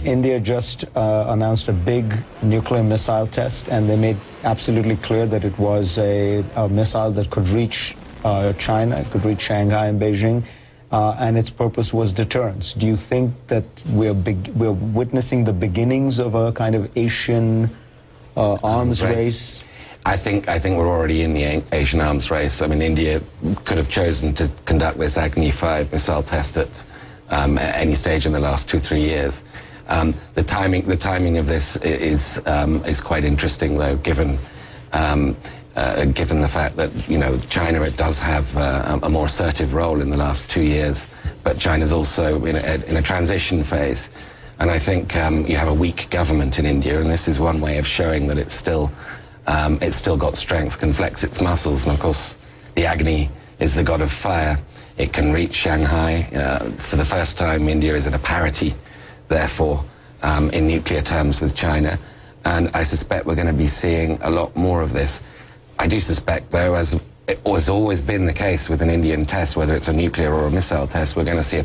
India just announced a big nuclear missile test, and they made absolutely clear that it was a missile that could reach China, it could reach Shanghai and Beijing, and its purpose was deterrence. Do you think that we're witnessing the beginnings of a kind of Asian arms race? I think we're already in the Asian arms race. I mean, India could have chosen to conduct this Agni 5 missile test at any stage in the last 2-3 years. The timing of this is quite interesting, though, given the fact that, you know, China does have a more assertive role in the last 2 years, but China's also in a transition phase, and I think you have a weak government in India, and this is one way of showing that it's still got strength, can flex its muscles, and of course the Agni is the god of fire. It can reach Shanghai. For the first time, India is at a parity, therefore, in nuclear terms with China. And I suspect we're going to be seeing a lot more of this. I do suspect, though, as it has always been the case with an Indian test, whether it's a nuclear or a missile test, we're going to see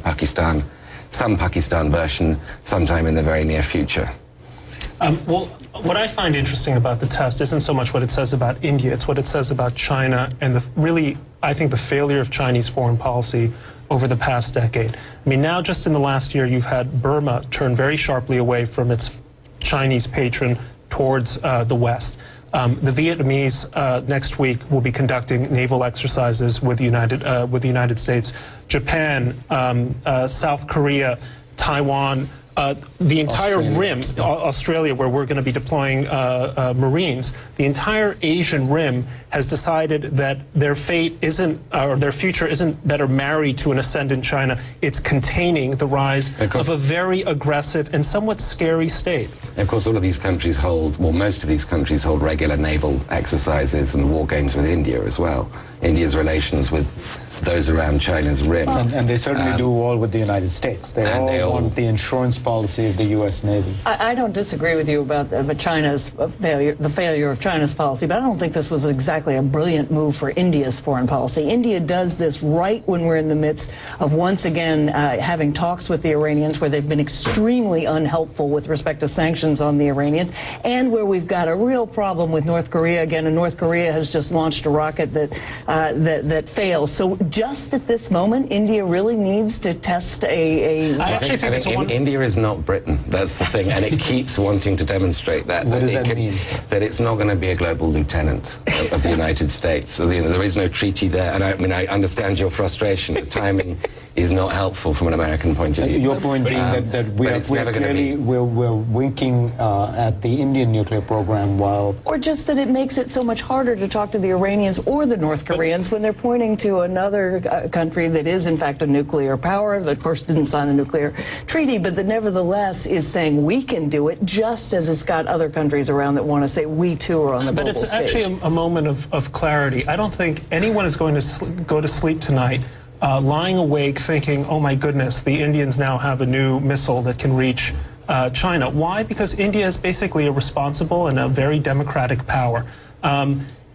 some Pakistan version sometime in the very near future. Well, what I find interesting about the test isn't so much what it says about India, it's what it says about China and really, I think, the failure of Chinese foreign policy over the past decade. I mean, now just in the last year, you've had Burma turn very sharply away from its Chinese patron towards the West. The Vietnamese next week will be conducting naval exercises with the United States. Japan, South Korea, Taiwan, the entire rim, Australia, where we're going to be deploying Marines, the entire Asian rim has decided that their fate isn't, or their future isn't better married to an ascendant China. It's containing the rise of a very aggressive and somewhat scary state. Of course, all of these countries hold, well, most of these countries hold regular naval exercises and war games with India as well. India's relations with those around China's rim. And they certainly do all with the United States. They all want the insurance policy of the U.S. Navy. I don't disagree with you about China's failure, the failure of China's policy, but I don't think this was exactly a brilliant move for India's foreign policy. India does this right when we're in the midst of once again having talks with the Iranians, where they've been extremely unhelpful with respect to sanctions on the Iranians, and where we've got a real problem with North Korea again, and North Korea has just launched a rocket that fails. So just at this moment, India really needs to test I think India is not Britain. That's the thing, and it keeps wanting to demonstrate that. What does that mean? That it's not going to be a global lieutenant of the United States. So, you know, there is no treaty there, and I mean, I understand your frustration. The timing is not helpful from an American point of view. Your point being that we're winking at the Indian nuclear program while... Or just that it makes it so much harder to talk to the Iranians or the North Koreans when they're pointing to another country that is in fact a nuclear power, that of course didn't sign the nuclear treaty, but that nevertheless is saying we can do it, just as it's got other countries around that want to say we too are on the global stage. But it's actually a moment of clarity. I don't think anyone is going to go to sleep tonight lying awake thinking, oh my goodness, the Indians now have a new missile that can reach China. Why? Because India is basically a responsible and a very democratic power.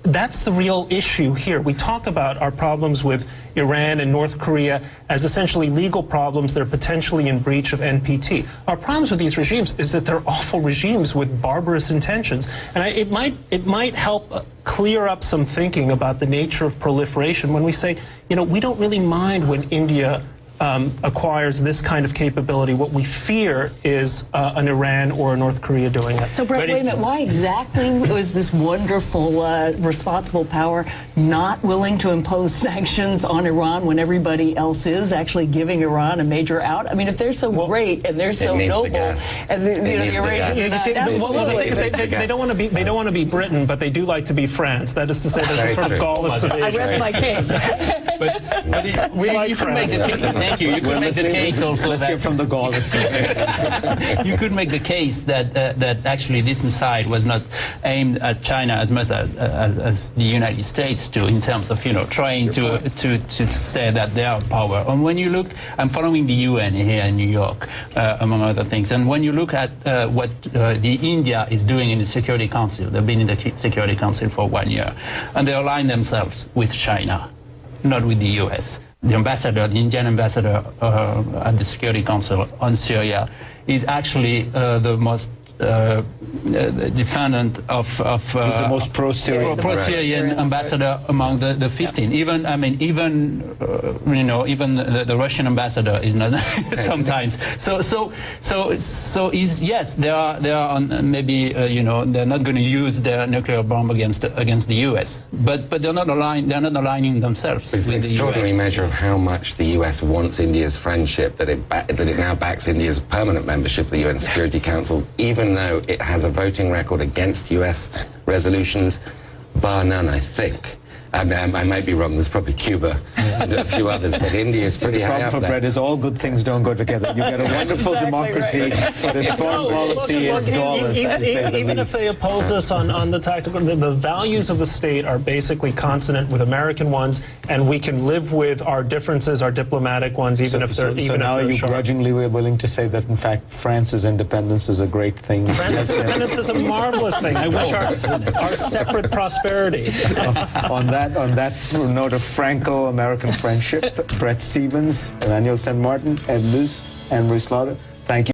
That's the real issue here. We talk about our problems with Iran and North Korea as essentially legal problems that are potentially in breach of NPT. Our problems with these regimes is that they're awful regimes with barbarous intentions. And it might help clear up some thinking about the nature of proliferation when we say, you know, we don't really mind when India acquires this kind of capability. What we fear is an Iran or a North Korea doing it. So, Brett, wait a minute. Why exactly was this wonderful, responsible power not willing to impose sanctions on Iran when everybody else is actually giving Iran a major out? I mean, if they're so great and they're so noble, and the Iranians, they don't want to be Britain, but they do like to be France. That is to say, there's a sort of Gaullist of Asia. I rest my case. But you can make the case. You could make the case also. Let's hear from the Gaullist. You could make the case that actually this missile was not aimed at China as much as the United States do, in terms of, you know, trying to say that they are power. And when you look, I'm following the UN here in New York, among other things. And when you look at what the India is doing in the Security Council, they've been in the Security Council for 1 year, and they align themselves with China, not with the US. The ambassador, the Indian ambassador at the Security Council on Syria, is actually the most defendant of He's the most pro-Syrian. pro-Syrian ambassador among the 15. Even even the Russian ambassador is not sometimes. So yes, they are maybe they're not going to use their nuclear bomb against the U.S. But they're not aligning themselves. It's an with the extraordinary US. measure of how much the U.S. wants India's friendship that it now backs India's permanent membership of the UN Security Council, even though it has a voting record against U.S. resolutions, bar none, I think. I might be wrong, there's probably Cuba and a few others, but India is pretty high The up problem for there. Brett is all good things don't go together. You get a wonderful Exactly democracy, right. but its foreign policy is flawless, to say the Even if least. they oppose us on the tactical, the values of the state are basically consonant with American ones, and we can live with our differences, our diplomatic ones, even if they're So now you sharp. grudgingly were willing to say that, in fact, France's independence is a great thing. France's independence is a marvelous thing. I wish our separate prosperity. On that note of Franco-American friendship, Brett Stevens, Emmanuel St. Martin, Ed Luce, Anne-Marie Slaughter, thank you.